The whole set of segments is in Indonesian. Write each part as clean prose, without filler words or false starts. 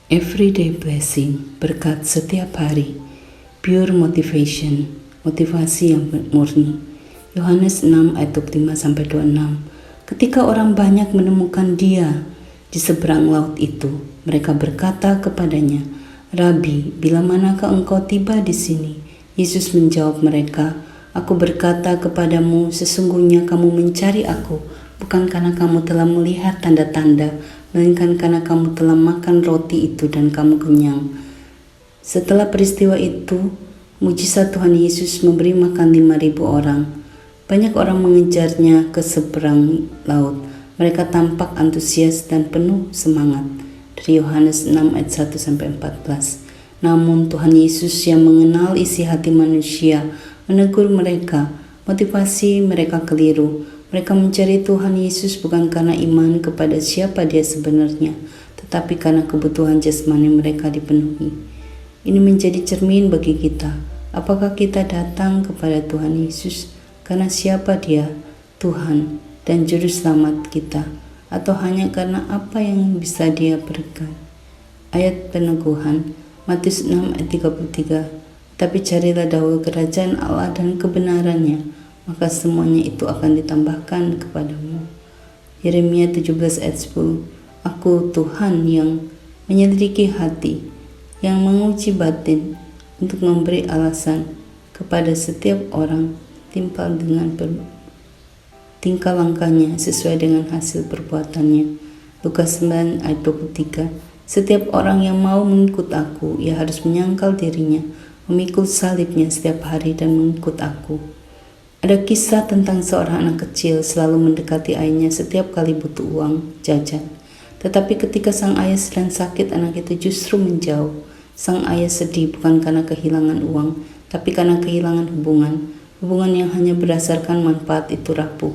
Everyday blessing, berkat setiap hari. Pure motivation, motivasi yang murni. Yohanes 6 ayat 25-26. Ketika orang banyak menemukan Dia di seberang laut itu, mereka berkata kepadanya, "Rabi, bila manakah engkau tiba di sini?" Yesus menjawab mereka, "Aku berkata kepadamu, sesungguhnya kamu mencari aku, bukan karena kamu telah melihat tanda-tanda, melainkan karena kamu telah makan roti itu dan kamu kenyang." Setelah peristiwa itu, mujizat Tuhan Yesus memberi makan 5.000 orang. Banyak orang mengejarnya ke seberang laut. Mereka tampak antusias dan penuh semangat. Dari Yohanes 6 ayat 1-14. Namun Tuhan Yesus yang mengenal isi hati manusia menegur mereka. Motivasi mereka keliru. Mereka mencari Tuhan Yesus bukan karena iman kepada siapa Dia sebenarnya, tetapi karena kebutuhan jasmani mereka dipenuhi. Ini menjadi cermin bagi kita. Apakah kita datang kepada Tuhan Yesus karena siapa Dia, Tuhan dan Juru Selamat kita, atau hanya karena apa yang bisa Dia berikan? Ayat peneguhan, Matius 6 ayat 33. Tapi carilah dahulu kerajaan Allah dan kebenarannya, maka semuanya itu akan ditambahkan kepadamu. Yeremia 17 ayat 10. Aku Tuhan yang menyelidiki hati, yang menguji batin, untuk memberi alasan kepada setiap orang timpal dengan tingkah langkahnya sesuai dengan hasil perbuatannya. Lukas 9 ayat 23. Setiap orang yang mau mengikut aku, ia harus menyangkal dirinya, memikul salibnya setiap hari dan mengikut aku. Ada kisah tentang seorang anak kecil selalu mendekati ayahnya setiap kali butuh uang jajan. Tetapi ketika sang ayah sedang sakit, anak itu justru menjauh. Sang ayah sedih bukan karena kehilangan uang, tapi karena kehilangan hubungan. Hubungan yang hanya berdasarkan manfaat itu rapuh.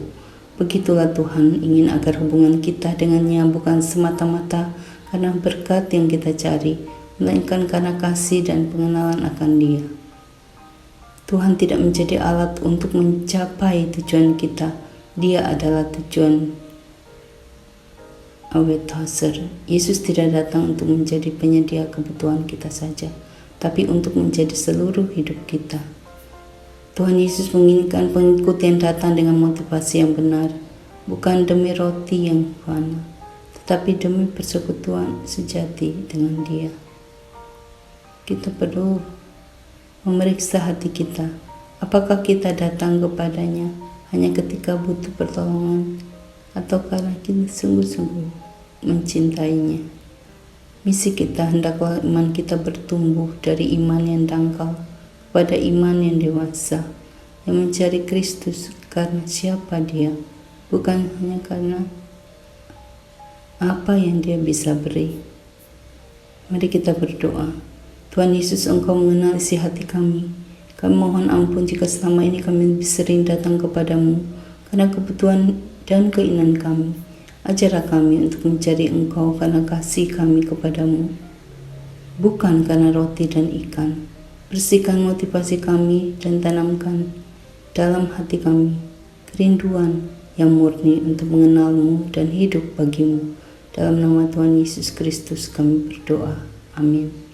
Begitulah Tuhan ingin agar hubungan kita dengannya bukan semata-mata karena berkat yang kita cari, melainkan karena kasih dan pengenalan akan Dia. Tuhan tidak menjadi alat untuk mencapai tujuan kita. Dia adalah tujuan. Awethauser. Yesus tidak datang untuk menjadi penyedia kebutuhan kita saja, tapi untuk menjadi seluruh hidup kita. Tuhan Yesus menginginkan pengikut yang datang dengan motivasi yang benar, bukan demi roti yang fana, tetapi demi persekutuan sejati dengan Dia. Kita perlu memeriksa hati kita. Apakah kita datang kepadanya hanya ketika butuh pertolongan, atau karena kita sungguh-sungguh mencintainya? Misi kita, hendaklah iman kita bertumbuh dari iman yang dangkal pada iman yang dewasa, yang mencari Kristus karena siapa Dia, bukan hanya karena apa yang Dia bisa beri. Mari kita berdoa. Tuhan Yesus, Engkau mengenal isi hati kami. Kami mohon ampun jika selama ini kami lebih sering datang kepadamu karena kebutuhan dan keinginan kami. Ajarlah kami untuk mencari Engkau karena kasih kami kepadamu, bukan karena roti dan ikan. Bersihkan motivasi kami dan tanamkan dalam hati kami kerinduan yang murni untuk mengenal-Mu dan hidup bagi-Mu. Dalam nama Tuhan Yesus Kristus kami berdoa. Amin.